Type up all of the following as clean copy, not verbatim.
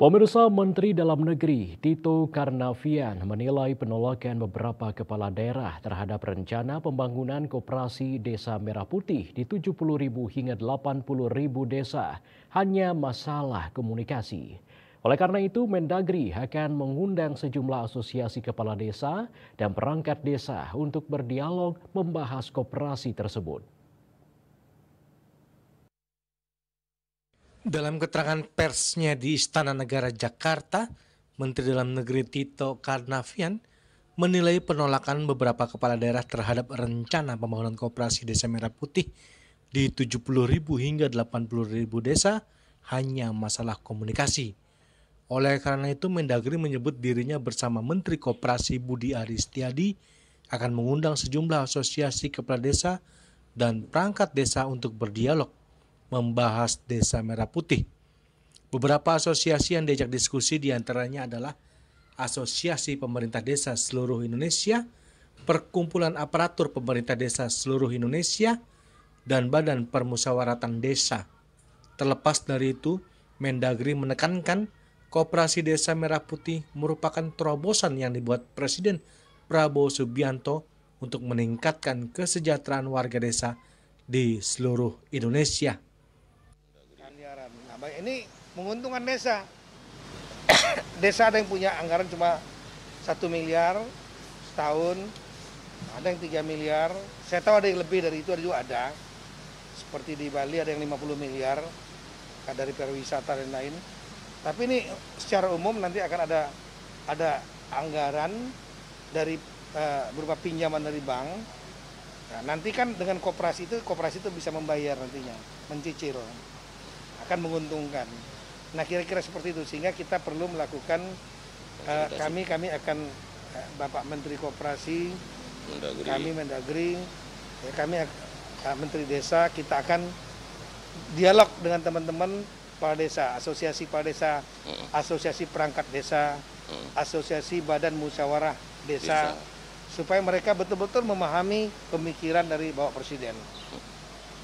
Pemirsa, Menteri Dalam Negeri Tito Karnavian menilai penolakan beberapa kepala daerah terhadap rencana pembangunan koperasi Desa Merah Putih di 70.000 hingga 80.000 desa hanya masalah komunikasi. Oleh karena itu, Mendagri akan mengundang sejumlah asosiasi kepala desa dan perangkat desa untuk berdialog membahas koperasi tersebut. Dalam keterangan persnya di Istana Negara Jakarta, Menteri Dalam Negeri Tito Karnavian menilai penolakan beberapa kepala daerah terhadap rencana pembangunan koperasi Desa Merah Putih di 70.000 hingga 80.000 desa hanya masalah komunikasi. Oleh karena itu, Mendagri menyebut dirinya bersama Menteri Koperasi Budi Aris Setiadi akan mengundang sejumlah asosiasi kepala desa dan perangkat desa untuk berdialog membahas Desa Merah Putih. Beberapa asosiasi yang diajak diskusi diantaranya adalah Asosiasi Pemerintah Desa Seluruh Indonesia, Perkumpulan Aparatur Pemerintah Desa Seluruh Indonesia, dan Badan Permusyawaratan Desa. Terlepas dari itu, Mendagri menekankan Koperasi Desa Merah Putih merupakan terobosan yang dibuat Presiden Prabowo Subianto untuk meningkatkan kesejahteraan warga desa di seluruh Indonesia. Nah, ini menguntungkan desa. Desa ada yang punya anggaran cuma 1 miliar setahun, ada yang 3 miliar. Saya tahu ada yang lebih dari itu, ada juga ada. Seperti di Bali ada yang 50 miliar dari pariwisata dan lain. Tapi ini secara umum nanti akan ada anggaran dari berupa pinjaman dari bank. Nah, nanti kan dengan koperasi itu bisa membayar nantinya, mencicil. Akan menguntungkan. Nah, kira-kira seperti itu, sehingga kita perlu melakukan kami akan Bapak Menteri Koperasi, kami Mendagri, kami Menteri Desa, kita akan dialog dengan teman-teman kepala desa, asosiasi kepala desa, asosiasi perangkat desa, asosiasi badan musyawarah desa, supaya mereka betul-betul memahami pemikiran dari Bapak Presiden.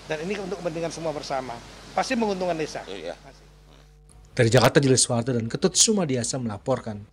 Dan ini untuk kepentingan semua bersama. Pasti menguntungkan desa. Dari Jakarta, Julius Warto dan Ketut Sumadiasa melaporkan.